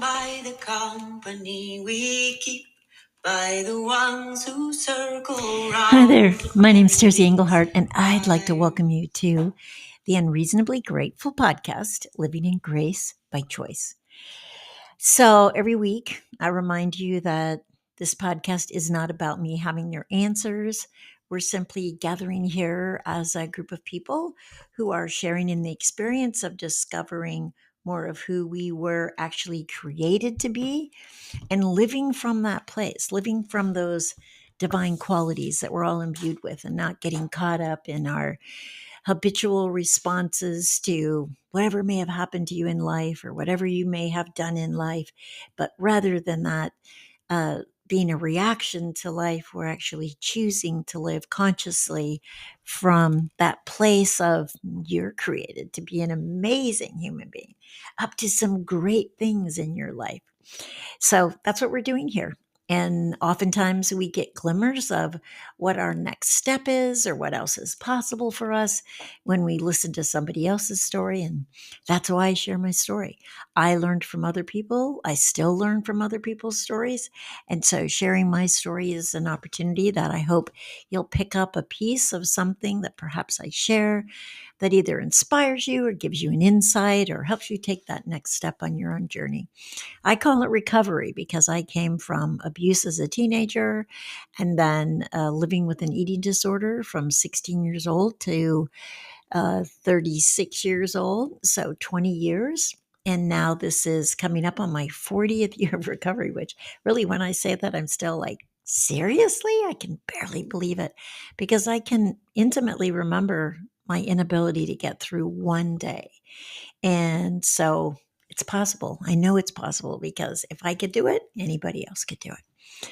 by the company we keep, by the ones who circle round. Hi there, my name's Terzi Engelhardt, and I'd like to welcome you to the Unreasonably Grateful podcast, Living in Grace by Choice. So every week, I remind you that this podcast is not about me having your answers. We're simply gathering here as a group of people who are sharing in the experience of discovering more of who we were actually created to be and living from that place, living from those divine qualities that we're all imbued with and not getting caught up in our habitual responses to whatever may have happened to you in life or whatever you may have done in life. But rather than that, being a reaction to life, we're actually choosing to live consciously from that place of you're created to be an amazing human being, up to some great things in your life. So that's what we're doing here. And oftentimes we get glimmers of what our next step is or what else is possible for us when we listen to somebody else's story. And that's why I share my story. I learned from other people. I still learn from other people's stories. And so sharing my story is an opportunity that I hope you'll pick up a piece of something that perhaps I share that either inspires you or gives you an insight or helps you take that next step on your own journey. I call it recovery because I came from abuse as a teenager and then living with an eating disorder from 16 years old to 36 years old, so 20 years. And now this is coming up on my 40th year of recovery, which really, when I say that, I'm still like, seriously? I can barely believe it because I can intimately remember my inability to get through one day. And so it's possible. I know it's possible because if I could do it, anybody else could do it.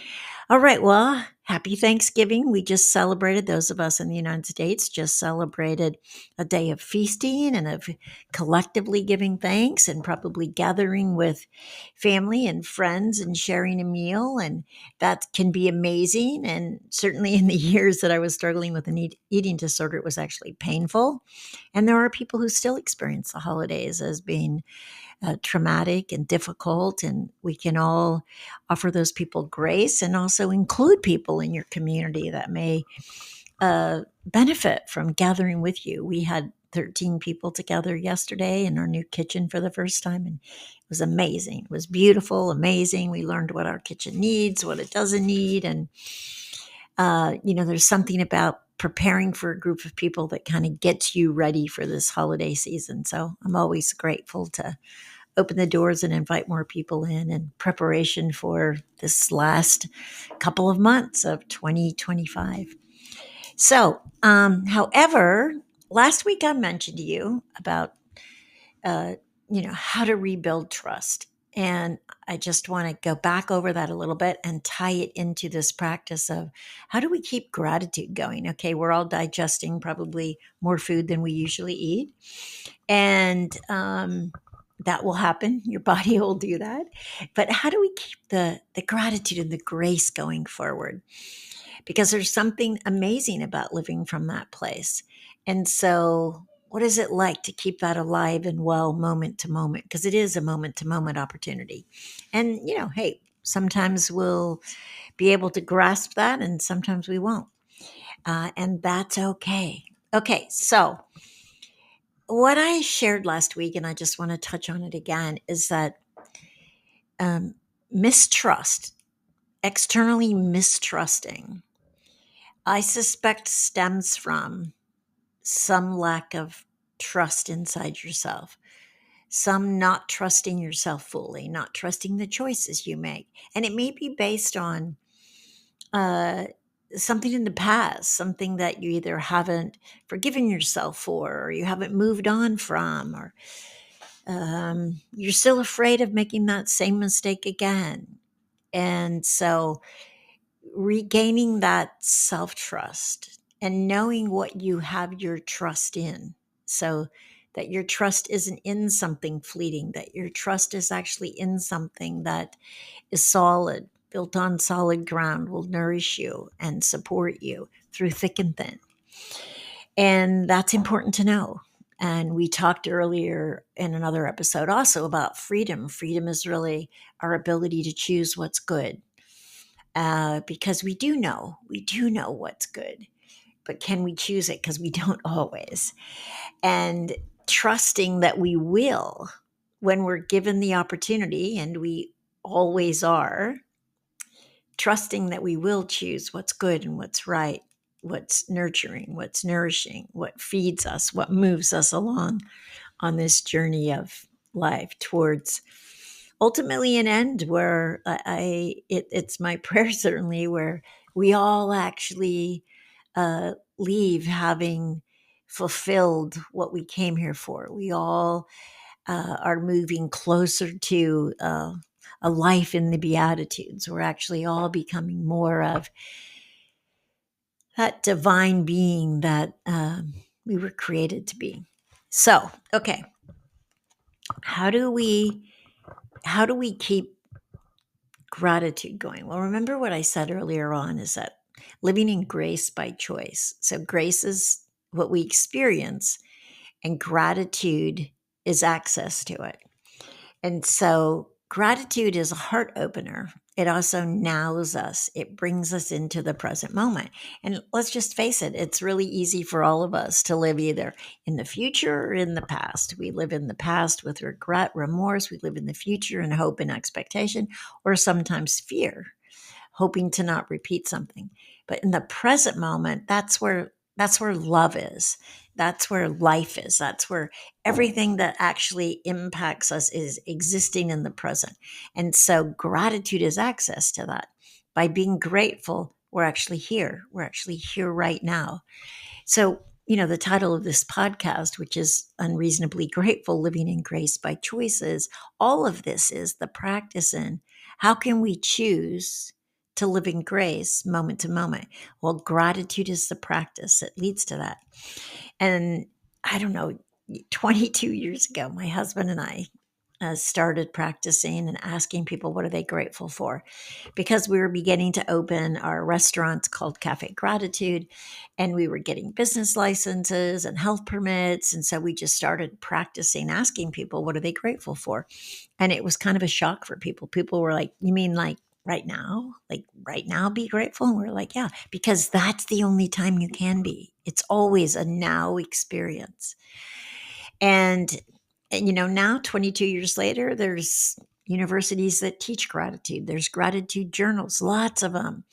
All right. Well, happy Thanksgiving. We just celebrated, those of us in the United States just celebrated a day of feasting and of collectively giving thanks and probably gathering with family and friends and sharing a meal. And that can be amazing. And certainly in the years that I was struggling with an eating disorder, it was actually painful. And there are people who still experience the holidays as being traumatic and difficult, and we can all offer those people grace and also include people in your community that may benefit from gathering with you. We had 13 people together yesterday in our new kitchen for the first time, and it was amazing. It was beautiful, amazing. We learned what our kitchen needs, what it doesn't need, and there's something about preparing for a group of people that kind of gets you ready for this holiday season. So I'm always grateful to open the doors and invite more people in preparation for this last couple of months of 2025. So, however, last week I mentioned to you about, how to rebuild trust. And I just want to go back over that a little bit and tie it into this practice of how do we keep gratitude going? Okay, we're all digesting probably more food than we usually eat. And that will happen. Your body will do that. But how do we keep the gratitude and the grace going forward? Because there's something amazing about living from that place. And so, what is it like to keep that alive and well moment to moment? Because it is a moment to moment opportunity. And, hey, sometimes we'll be able to grasp that and sometimes we won't. And that's okay. Okay, so what I shared last week, and I just want to touch on it again, is that mistrust, externally mistrusting, I suspect stems from some lack of trust inside yourself, some not trusting yourself fully, not trusting the choices you make. And it may be based on uh, something in the past, something that you either haven't forgiven yourself for, or you haven't moved on from, or you're still afraid of making that same mistake again. And so regaining that self trust and knowing what you have your trust in, so that your trust isn't in something fleeting, that your trust is actually in something that is solid, built on solid ground, will nourish you and support you through thick and thin. And that's important to know. And we talked earlier in another episode also about freedom. Freedom is really our ability to choose what's good, because we do know what's good, but can we choose it? Because we don't always. And trusting that we will when we're given the opportunity, and we always are, trusting that we will choose what's good and what's right, what's nurturing, what's nourishing, what feeds us, what moves us along on this journey of life towards ultimately an end where it's my prayer certainly where we all actually leave having fulfilled what we came here for. We all are moving closer to a life in the Beatitudes. We're actually all becoming more of that divine being that we were created to be. So, okay, how do we keep gratitude going? Well, remember what I said earlier on is that living in grace by choice. So, grace is what we experience, and gratitude is access to it. And so gratitude is a heart opener. It also nows us. It brings us into the present moment. And let's just face it, it's really easy for all of us to live either in the future or in the past. We live in the past with regret, remorse. We live in the future in hope and expectation, or sometimes fear, hoping to not repeat something. But in the present moment, that's where love is. That's where life is. That's where everything that actually impacts us is existing in the present. And so gratitude is access to that. By being grateful, we're actually here. We're actually here right now. So, the title of this podcast, which is Unreasonably Grateful, Living in Grace by Choices, all of this is the practice in how can we choose to live in grace moment to moment? Well, gratitude is the practice that leads to that. And I don't know, 22 years ago, my husband and I started practicing and asking people what are they grateful for, because we were beginning to open our restaurant called Cafe Gratitude, and we were getting business licenses and health permits. And so we just started practicing asking people what are they grateful for. And it was kind of a shock for people. People were like, you mean like right now? Like right now be grateful? And we're like, yeah, because that's the only time you can be. It's always a now experience. And now 22 years later, there's universities that teach gratitude. There's gratitude journals, lots of them.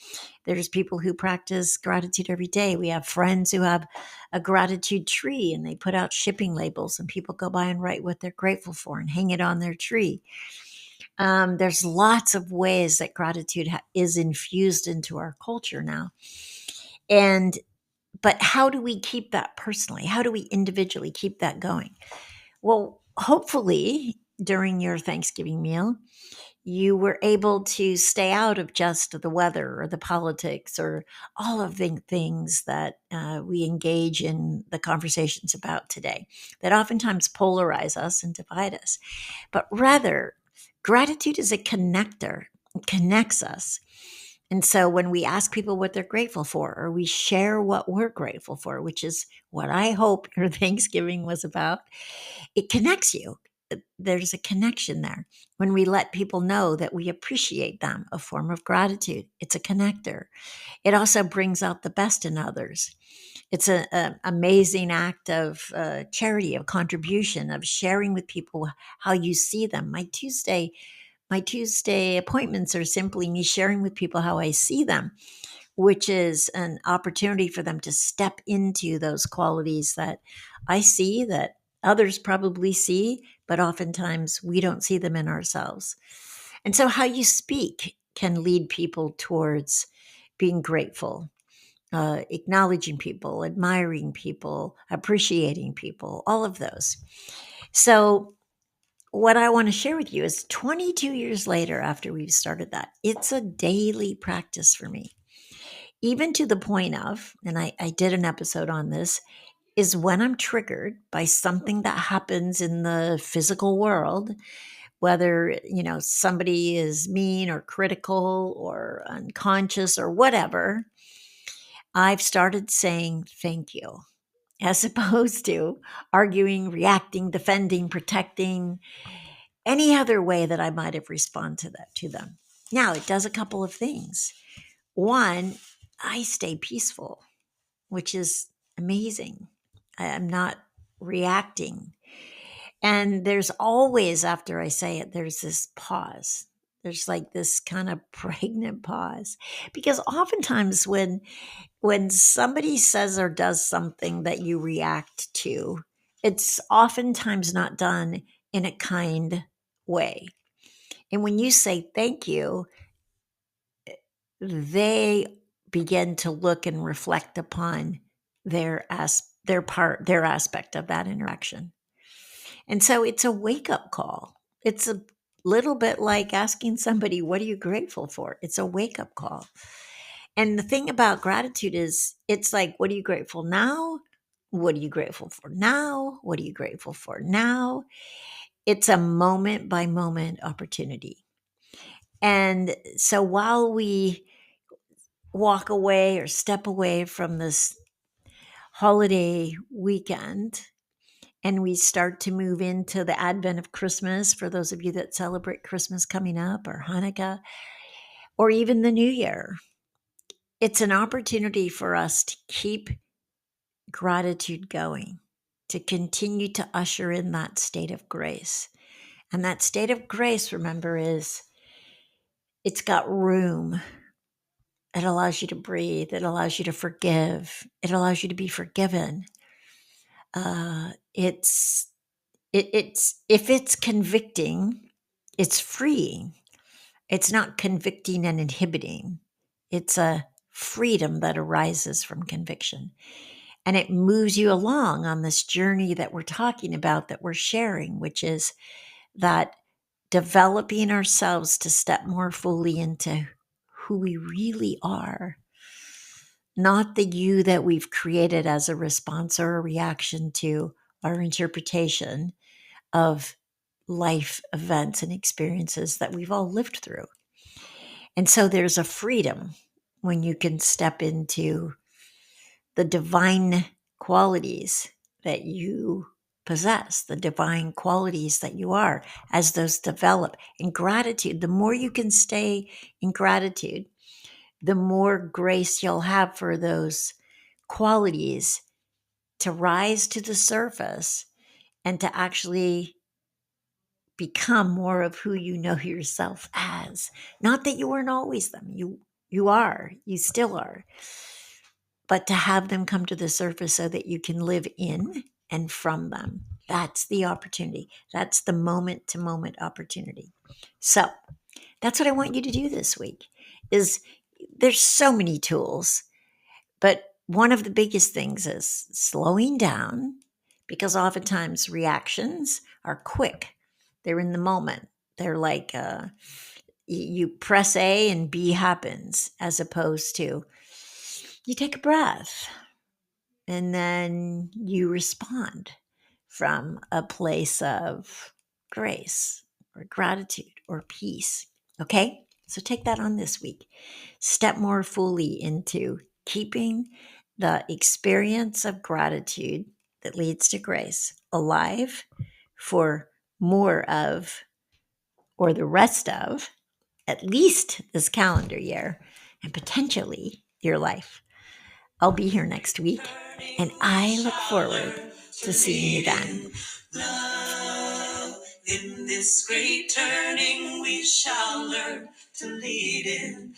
There's people who practice gratitude every day. We have friends who have a gratitude tree, and they put out shipping labels, and people go by and write what they're grateful for and hang it on their tree. There's lots of ways that gratitude is infused into our culture now. But how do we keep that personally? How do we individually keep that going? Well, hopefully during your Thanksgiving meal, you were able to stay out of just the weather or the politics or all of the things that we engage in the conversations about today that oftentimes polarize us and divide us. But rather, gratitude is a connector, it connects us. And so when we ask people what they're grateful for, or we share what we're grateful for, which is what I hope your Thanksgiving was about, it connects you. There's a connection there. When we let people know that we appreciate them, a form of gratitude, it's a connector. It also brings out the best in others. It's an amazing act of charity, of contribution, of sharing with people how you see them. My Tuesday appointments are simply me sharing with people how I see them, which is an opportunity for them to step into those qualities that I see, that others probably see, but oftentimes we don't see them in ourselves. And so, how you speak can lead people towards being grateful, acknowledging people, admiring people, appreciating people, all of those. So, what I want to share with you is 22 years later, after we've started that, it's a daily practice for me. Even to the point of, and I did an episode on this, is when I'm triggered by something that happens in the physical world, whether, somebody is mean or critical or unconscious or whatever, I've started saying thank you. as opposed to arguing, reacting, defending, protecting, any other way that I might have responded to them. Now, it does a couple of things. One, I stay peaceful, which is amazing. I'm not reacting. And there's always, after I say it, there's this pause. There's like this kind of pregnant pause. Because oftentimes when somebody says or does something that you react to, it's oftentimes not done in a kind way. And when you say thank you, they begin to look and reflect upon their aspect of that interaction. And so it's a wake-up call. It's a little bit like asking somebody, what are you grateful for? It's a wake-up call. And the thing about gratitude is it's like, what are you grateful now? What are you grateful for now? What are you grateful for now? It's a moment by moment opportunity. And so while we walk away or step away from this holiday weekend and we start to move into the advent of Christmas, for those of you that celebrate Christmas coming up, or Hanukkah, or even the New Year, it's an opportunity for us to keep gratitude going, to continue to usher in that state of grace. And that state of grace, remember, is it's got room. It allows you to breathe. It allows you to forgive. It allows you to be forgiven. It's if it's convicting, it's freeing. It's not convicting and inhibiting. It's a freedom that arises from conviction. And it moves you along on this journey that we're talking about, that we're sharing, which is that developing ourselves to step more fully into who we really are, not the you that we've created as a response or a reaction to our interpretation of life events and experiences that we've all lived through. And so there's a freedom when you can step into the divine qualities that you possess, the divine qualities that you are, as those develop. In gratitude, the more you can stay in gratitude, the more grace you'll have for those qualities to rise to the surface and to actually become more of who you know yourself as. Not that you weren't always them. You are. You still are. But to have them come to the surface so that you can live in and from them. That's the opportunity. That's the moment to moment opportunity. So that's what I want you to do this week. Is there's so many tools, but one of the biggest things is slowing down, because oftentimes reactions are quick. They're in the moment. They're like you press A and B happens, as opposed to you take a breath and then you respond from a place of grace or gratitude or peace. Okay? So take that on this week. Step more fully into keeping the experience of gratitude that leads to grace alive for more of, or the rest of, at least this calendar year, and potentially your life. I'll be here next week, and I look forward to seeing you then. Love, in this great turning, we shall learn to lead in